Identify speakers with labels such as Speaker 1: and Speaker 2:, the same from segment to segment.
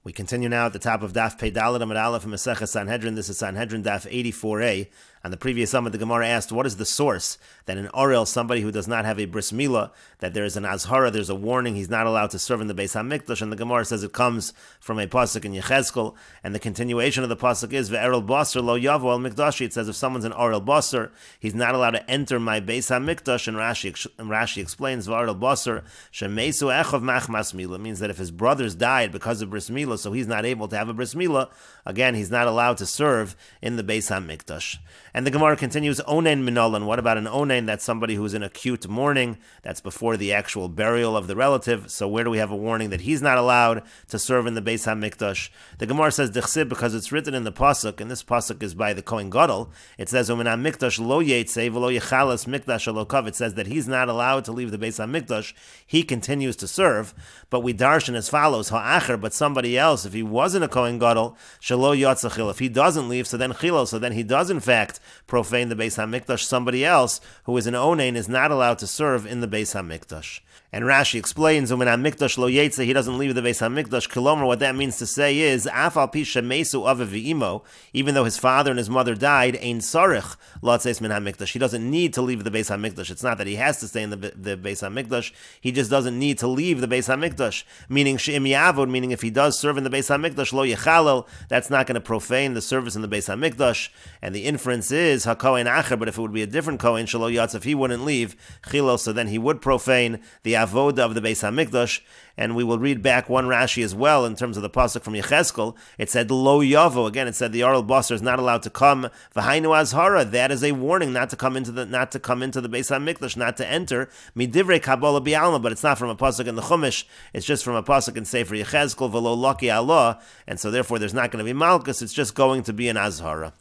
Speaker 1: We continue now at the top of Daf Pedalad Amud Aleph and Mesechet Sanhedrin. This is Sanhedrin Daf 84a. On the previous Amud, the Gemara asked, what is the source that in Orel, somebody who does not have a bris milah, that there is an azhara, there's a warning, he's not allowed to serve in the Beis HaMikdash, and the Gemara says it comes from a pasuk in Yechezkel, and the continuation of the pasuk is, Ve'erel Basar lo yavo al mikdashi. It says if someone's an Orel Basar, he's not allowed to enter my Beis HaMikdash, and Rashi explains, Ve'erel Basar, shemesu echov machmas milah, means that if his brothers died because of bris milah, so he's not able to have a bris milah, again, he's not allowed to serve in the Beis HaMikdash. And the Gemara continues, Onein minolan. What about an onein? That's somebody who's in acute mourning. That's before the actual burial of the relative. So where do we have a warning that he's not allowed to serve in the Beis HaMikdash? The Gemara says, Dechsib, because it's written in the pasuk, and this pasuk is by the Kohen Gadol. It says, Umin HaMikdash lo yetzei v'lo yechalas mikdash alokav. It says that he's not allowed to leave the Beis HaMikdash. He continues to serve. But we darshan as follows, ha'acher, but somebody else, if he wasn't a Kohen Gadol, shelo yatzachil. If he doesn't leave, so then chilo, so then he does in fact profane the Beis HaMikdash. Somebody else who is an onein is not allowed to serve in the Beis HaMikdash. And Rashi explains, Umin HaMikdash lo yetzeh, he doesn't leave the Beis HaMikdash. Kilomer, what that means to say is, Af al pi shemesu aviv v'imo, even though his father and his mother died, ein sarich lotzeis min HaMikdash. He doesn't need to leave the Beis HaMikdash. It's not that he has to stay in the Beis HaMikdash. He just doesn't need to leave the Beis HaMikdash. Meaning she'im yavod, meaning if he does serve in the Beis HaMikdash, lo yechalel, that's not going to profane the service in the Beis HaMikdash. And the inference is hakohen acher, but if it would be a different kohen, shelo yatz, if he wouldn't leave chilo, so then he would profane the avoda of the Beis HaMikdash. And we will read back one Rashi as well in terms of the pasuk from Yechezkel. It said lo yavo. Again, it said the Orel Basar is not allowed to come. V'hainu azhara. That is a warning not to come into the Beis HaMikdash, not to enter. Midivrei Kabbalah bi'alma, but it's not from a pasuk in the Chumash. It's just from a pasuk in Sefer Yechezkel v'lo laki Allah, and so therefore there's not going to be malchus. It's just going to be an azhara.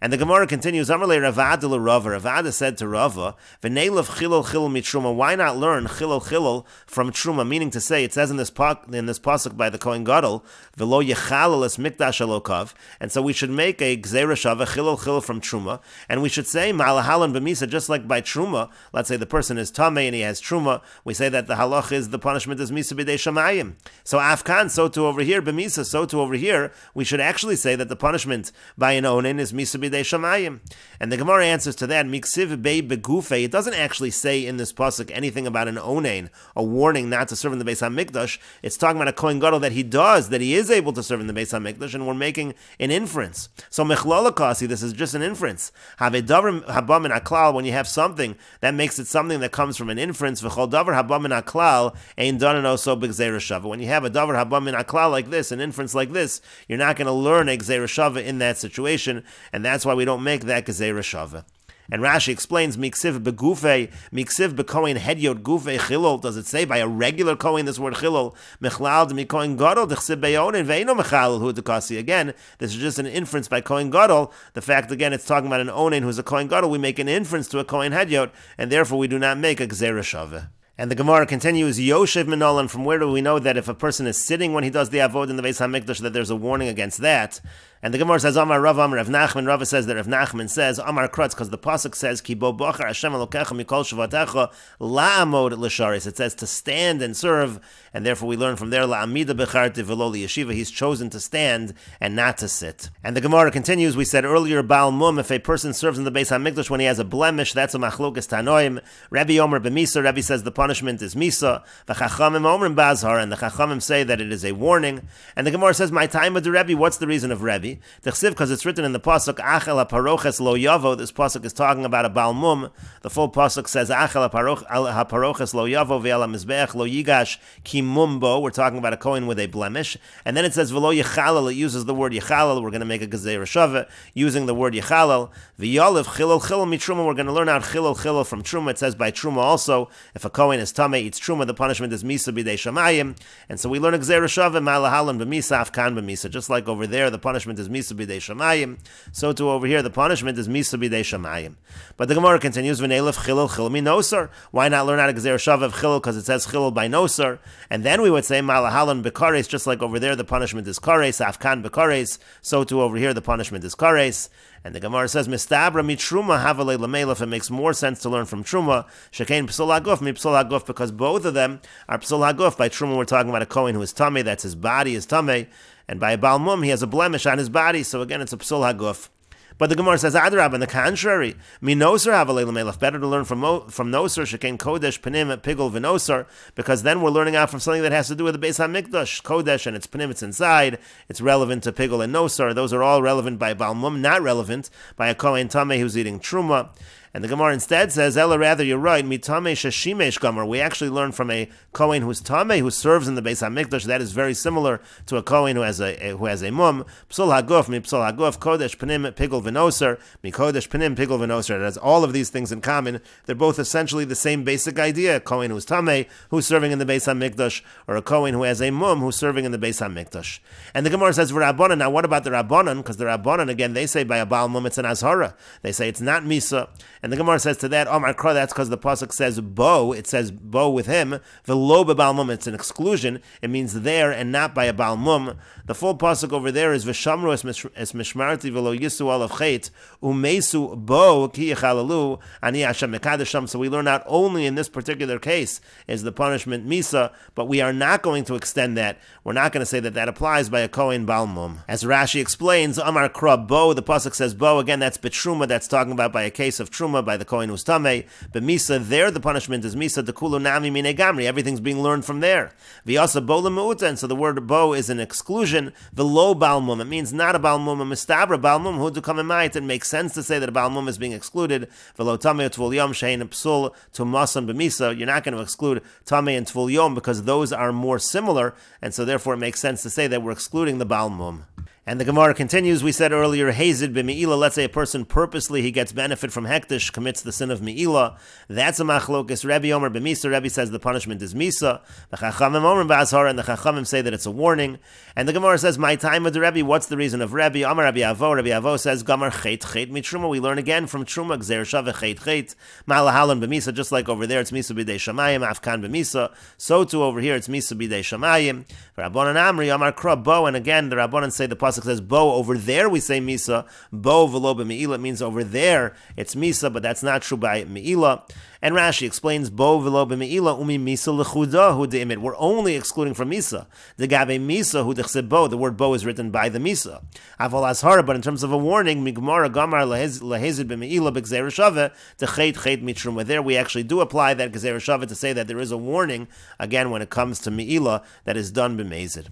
Speaker 1: And the Gemara continues, Amarle Ravada l'Rava. Ravada said to Rava, V'neilav chilol chilol mitruma. Why not learn chilol chilol from truma? Meaning to say, it says in this pasuk by the Kohen Gadol, V'lo yechalel es mikdash alokav. And so we should make a gzeira shava chilol chilol from truma, and we should say ma'alahalan b'misa, just like by truma. Let's say the person is tamei and he has truma. We say that the halach is the punishment is misa b'dei shamayim. So afkan, so too over here b'misa, so too over here. We should actually say that the punishment by an onen is misa b'dei shamayim. And the Gemara answers to that, miksiv bei begufe. It doesn't actually say in this pasuk anything about an onein, a warning not to serve in the Beis HaMikdash. It's talking about a Kohen Gadol that he is able to serve in the Beis HaMikdash, and we're making an inference. So mechlolakasi, this is just an inference. Have a davar habam in aklal, when you have something that makes it something that comes from an inference. V'chol davar habam in aklal ein danan oso b'gzeira shava. When you have a davar habam in aklal like this, an inference like this, you're not going to learn a gzeira shava in that situation, and that's why we don't make that gzeira shava. And Rashi explains, miksiv begufe, miksiv bekohen hedyot gufe chilol. Does it say by a regular kohen this word chilol? Mechlal de mikohen gadol dechsib beyonin veino mechalel hu dekasi. Again, this is just an inference by kohen gadol. The fact again, it's talking about an onen who's a kohen gadol. We make an inference to a kohen hedyot, and therefore we do not make a gzeira shava. And the Gemara continues, Yoshev Minolan, from where do we know that if a person is sitting when he does the avod in the Beis HaMikdash, that there's a warning against that? And the Gemara says, Amar Rav Amar Rav Nachman. Rav says that Rav Nachman says, Amar Krutz, because the pasuk says, Ki bo bocher Hashem Elokecha mikol shavatecha la'amod l'sharis. It says to stand and serve, and therefore we learn from there, la'amida becharti v'lo liyeshiva. He's chosen to stand and not to sit. And the Gemara continues, we said earlier, Baal Mum, if a person serves in the Beis HaMikdash when he has a blemish, that's a machlokas tanoim. Rabbi Omer b'misa, Rabbi says the punishment is misa. V'chachamim omrim bazhar, and the chachamim say that it is a warning. And the Gemara says, my time of the Rebbe, what's the reason of Rebbe? Because it's written in the pasuk, Achel haparoches lo yavo. This pasuk is talking about a Baal Mum. The full pasuk says, Achel haparoches lo yavo ve'al hamizbeach lo yigash ki mumbo. We're talking about a kohen with a blemish. And then it says, V'lo yechalel. It uses the word yechalel. We're going to make a gezeira shava using the word yechalel. V'yoliv chilol chilol mitruma. We're going to learn out chilol chilol from truma. It says by truma also, if a kohen is tamei, eats truma, the punishment is misa b'dei shamayim. And so we learn a gezeira shava, ma'alahalan b'misa, afkan b'misa. Just like over there, the punishment is misa b'dei shamayim, so too over here the punishment is misa b'dei shamayim. But the Gemara continues, v'neilef chilul chilul mi nosar. Why not learn out a gezeira shava of chilul, because it says chilul by nosar? And then we would say malahalan bekares, just like over there the punishment is kares, afkan bekares, so too over here the punishment is kares. And the Gemara says, mistabra mi truma havale lamelef. It makes more sense to learn from truma, shekain psul haguf mi psul haguf, because both of them are psul haguf. By truma we're talking about a kohen who is tamei, that's his body is tamei. and by a Baal Mum, he has a blemish on his body, so again, it's a Psul HaGuf. But the Gemara says, Adrab, on the contrary, mi noser havalei l'melech, better to learn from noser, shekain kodesh, panim, pigul, v'noser, because then we're learning out from something that has to do with the Beis HaMikdash, kodesh, and its panim, it's inside, it's relevant to pigul and noser, those are all relevant by Baal Mum, not relevant by a Kohen Tameh who's eating truma. And the Gemara instead says, Ella, rather, you're right, mitame shashimesh gomer. We actually learn from a Kohen who's tameh, who serves in the Beis HaMikdash. That is very similar to a Kohen who has a mum. Psul haguf, mi psul haguf, kodesh panim pigul v'noser, mi kodesh panim pigul v'noser. It has all of these things in common. They're both essentially the same basic idea. A Kohen who's tameh, who's serving in the Beis HaMikdash, or a Kohen who has a mum, who's serving in the Beis HaMikdash. And the Gemara says, v'rabbanan. Now, what about the Rabbanan? Because the Rabbanan, again, they say by a Baal Mum, it's an Azhara. They say it's not Misa. And the Gemara says to that, Omar Kra, that's because the pasuk says bo. It says bo with him. The lo b'Baal Mum, it's an exclusion. It means there and not by a Baal Mum. The full pasuk over there is v'shamru es mishmarti v'lo yisu olav chet umesu bo ki yechalalu ani Hashem mekadesham. So we learn not only in this particular case is the punishment misa, but we are not going to extend that. We're not going to say that that applies by a Kohen Baal Mum. As Rashi explains, Omar Kra bo. The pasuk says bo. Again, that's betruma. That's talking about by a case of truma by the Kohen who's tamei. But misa, there the punishment is misa dekulu nami mine gamri. Everything's being learned from there. V'yasa bo lemeuta, and so the word bo is an exclusion. The lo Baal Mum, it means not a Baal Mum, a mistabra Baal Mum who dukamemait. It makes sense to say that a Baal Mum is being excluded. V'lo tamei tvul yom shein psul tumasan b'misa. You're not going to exclude tamei and tvul yom because those are more similar, and so therefore it makes sense to say that we're excluding the Baal Mum. And the Gemara continues, we said earlier, Hazid b'me'ila, let's say a person purposely, he gets benefit from hektish, commits the sin of me'ila. That's a machlokes. Rebbe Omer b'misa, Rebbe says the punishment is misa. The Chachamim Omer b'azhara, and the Chachamim say that it's a warning. And the Gemara says, my time with the Rebbe, what's the reason of Rebbe? Omer Rabbi Avo says, Gamar chet mitruma. We learn again from Truma, Gzer Shaveh chet. Ma'alahalan b'misa, just like over there, it's misa b'dei shamayim, afkan b'misa. So too over here, it's misa b'dei shamayim. Rabbanan Amri, Omar Kra, bo, and again, the Rabbanan say the pasuk says bo. Over there we say misa. Bo v'lo b'me'ila means over there it's misa, but that's not true by me'ila. And Rashi explains bo v'lo b'me'ila umi misa l'chuda hu de'imit. We're only excluding from misa. The gabe misa hu dechse bo. The word bo is written by the misa. Avol ashara, but in terms of a warning, migmara gamar lahezid b'me'ila b'gzeir shaveh techet mitruma. There we actually do apply that gzeir shaveh to say that there is a warning again when it comes to me'ila that is done b'mezid.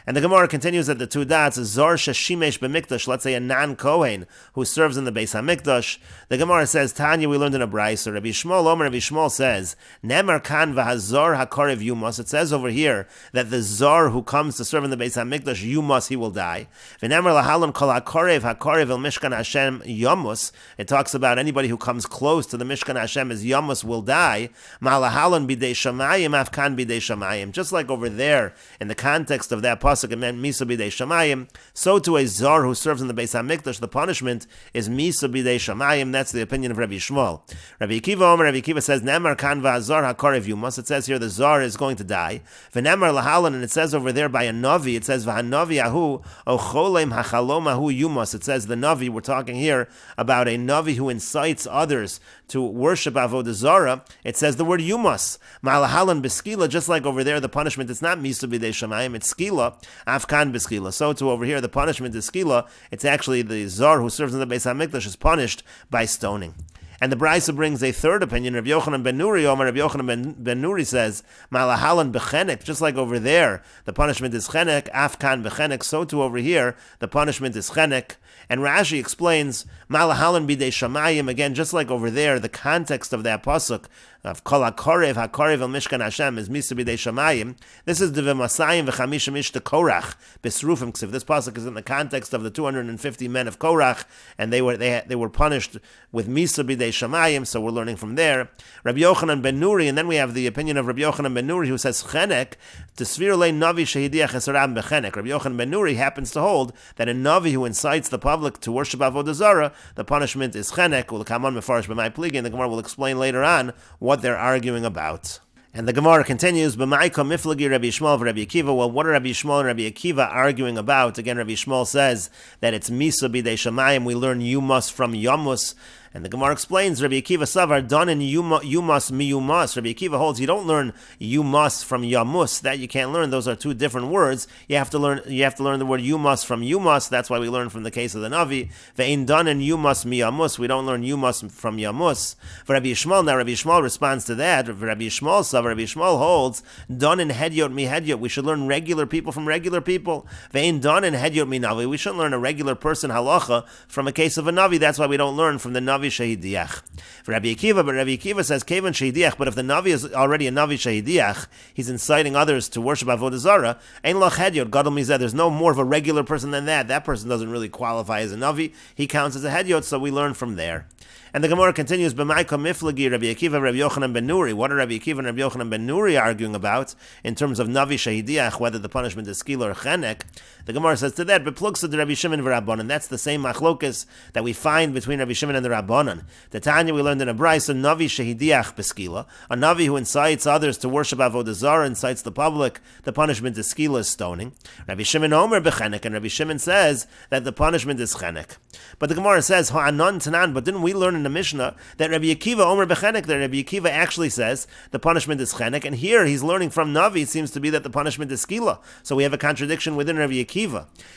Speaker 1: And the Gemara continues that the two dots, Zar Shashimesh B'Mikdash, let's say a non-Kohen who serves in the Beis HaMikdash. The Gemara says, Tanya, we learned in a Brayso, Rabbi Shmuel Omer, Rabbi Shmuel says, Nemar Kan V'Hazar HaKarev Yumas. It says over here that the Zar who comes to serve in the Beis HaMikdash, Yumas, he will die. V'Nemar Lahalon Kol HaKarev El Mishkan Hashem Yamus. It talks about anybody who comes close to the Mishkan Hashem as Yamus will die. Ma'Lahalon B'Dei Shamayim, Afkan B'Dei Shamayim. Just like over there, in the context of that pasuk, it meant misa b'dei shamayim. So to a zar who serves in the Beis HaMikdash, the punishment is misa b'dei shamayim. That's the opinion of Rabbi Shmuel. Rabbi Akiva says, Nemar kan v'azar hakarev yumas. It says here the zar is going to die. V'nemar lahalan, and it says over there by a navi, it says v'hanavi ahu ocholem hachalom ahu yumas. It says the navi, we're talking here about a navi who incites others to worship avodah zara. It says the word yumas. Ma'alahalan b'skila, just like over there the punishment is not misa b'dei shamayim, it's skila. Afkan b'skila. So too over here the punishment is skila. It's actually the zar who serves in the Beis HaMikdash is punished by stoning. And the Brayso brings a third opinion. Rabbi Yochanan ben Nuri, Rabbi Yochanan ben Nuri says, Malahalan b'chenek, just like over there, the punishment is chenek, afkan b'chenek, so too over here, the punishment is chenek. And Rashi explains, Malahalan b'dei shamayim, again, just like over there, the context of that pasuk, of Kol HaKarev el Mishkan Hashem is Misa b'dei shamayim. This is the V'masayim v'chamishim ish to Korach, B'srufim ksiv. This pasuk is in the context of the 250 men of Korach, and they were punished with Misa b'dei shamayim, so we're learning from there. Rabbi Yochanan ben Nuri, and then we have the opinion of Rabbi Yochanan ben Nuri, who says, Chenek, T'svir lei navi shehidiach esaram b'chenek. Rabbi Yochanan ben Nuri happens to hold that a navi who incites the public to worship avodah zara, the punishment is chenek. Will come on mefarish b'may pligi, and the Gemara will explain later on what they're arguing about. And the Gemara continues, B'maiko miflagi Rabbi Shmuel Rabbi Akiva. Well, what are Rabbi Shmuel and Rabbi Akiva arguing about? Again, Rabbi Shmuel says that it's Misa b'dei shamayim. We learn Yumas from Yamus. And the Gemara explains, Rabbi Akiva Savar, done in yumas miyumas. Rabbi Akiva holds you don't learn yumas from yamus. That you can't learn. Those are two different words. You have to learn the word yumas from yumas. That's why we learn from the case of the Navi. Ve'in done in yumas miyamus. We don't learn yumas from yamus. For Rabbi Yishmael, now Rabbi Yishmael responds to that. Rabbi Yishmael Savar, Rabbi Yishmael holds, done in hedyot mi hedyot. We should learn regular people from regular people. Ve'in done in hedyot mi navi. We shouldn't learn a regular person halacha from a case of a Navi. That's why we don't learn from the Navi Shehidiach. For Rabbi Akiva, but Rabbi Akiva says, Kevan Shehidiach, but if the Navi is already a Navi Shehidiach, he's inciting others to worship Avodah Zarah, Ein Lach Hedyot, Gadol Mizeh, there's no more of a regular person than that. That person doesn't really qualify as a Navi. He counts as a Hedyot, so we learn from there. And the Gemara continues, B'maika miflagi Rabbi Akiva, Rabbi Yochanan ben Nuri. What are Rabbi Akiva and Rabbi Yochanan ben Nuri arguing about in terms of Navi Shehidiach, whether the punishment is skila or chenek? The Gemara says to that, B'plugsa de Rabbi Shimon v'Rabbanan. That's the same machlokas that we find between Rabbi Shimon and the Rabbanan. The Tanya we learned in a Brisa, Navi Shehidiach b'skila. A Navi who incites others to worship Avodah Zarah, incites the public, the punishment is skila, is stoning. Rabbi Shimon Omer b'chenek, and Rabbi Shimon says that the punishment is chenek. But the Gemara says, Ha'anon tanan, but didn't we learn in the Mishnah that Rabbi Akiva Omer b'chenek, that Rabbi Akiva actually says the punishment is chenek, and here he's learning from Navi, it seems to be that the punishment is skila. So we have a contradiction within Rabbi Akiva.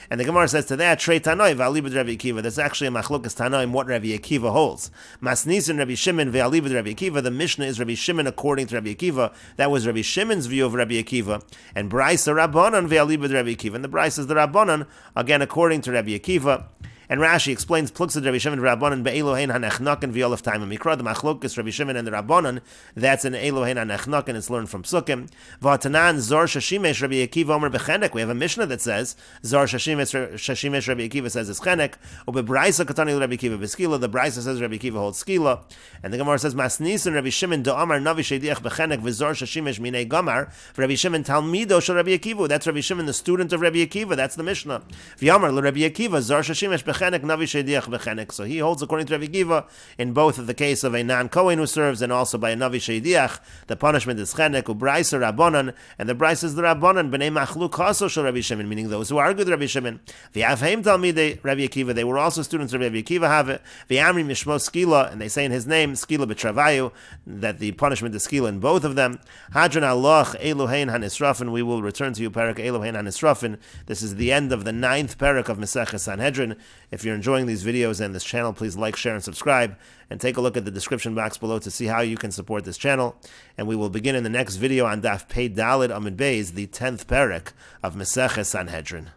Speaker 1: And the Gemara says to that, Trei Tanoi v'alibud Rabbi Akiva. There's actually a machlokas Tanoim what Rabbi Akiva holds. Masnisin Rabbi Shimon v'alibud Rabbi Akiva. The Mishnah is Rabbi Shimon according to Rabbi Akiva. That was Rabbi Shimon's view of Rabbi Akiva. And Brisa Rabbanan v'alibud Rabbi Akiva. And the Brisa is the Rabbanan, again according to Rabbi Akiva. And Rashi explains, Pluksa Rabbi Shimon Rabbanan be'elohein hanechnaken v'yolef time mikra. The machlokas Rabbi Shimon and the Rabbanan, that's an elohein hanechnaken. It's learned from Sukkim. V'atanan zor shashimesh Rabbi Akiva Omer bechenek. We have a Mishnah that says zor shashimesh Rabbi Akiva says it's chenek. Ubebraisa katani Rabbi Akiva b'skila. The Braisa says Rabbi Akiva holds skila. And the Gemara says Masnisin Rabbi Shimon do Amar Navi shediach bechenek v'zor shashimesh minei gamar. Rabbi Shimon talmido shel Rabbi Akiva. That's Rabbi Shimon, the student of Rabbi Akiva. That's the Mishnah. V'yamar le Rabbi Akiva zor shashimesh bechenek. So he holds, according to Rabbi Akiva, in both of the case of a non-Kohen who serves and also by a Navi Sheidiach, the punishment is chenek, u'braisa Rabbanan, and the braisa is the Rabbanan, b'nei machluk haso shel Rabbi Shimon, meaning those who argue with Rabbi Shimon. V'yavheim talmidei Rabbi Akiva, they were also students of Rabbi Akiva, have it. V'yamri mishmo skila, and they say in his name, skila b'travayu, that the punishment is skila in both of them. Hadran aloch elohein hanisrafin, we will return to you, parak elohein hanisrafin. This is the end of the 9th parak of Mesechet Sanhedrin. If you're enjoying these videos and this channel, please like, share, and subscribe. And take a look at the description box below to see how you can support this channel. And we will begin in the next video on Daf Pei Daled Amud Beis, the 10th parak of Mesechet Sanhedrin.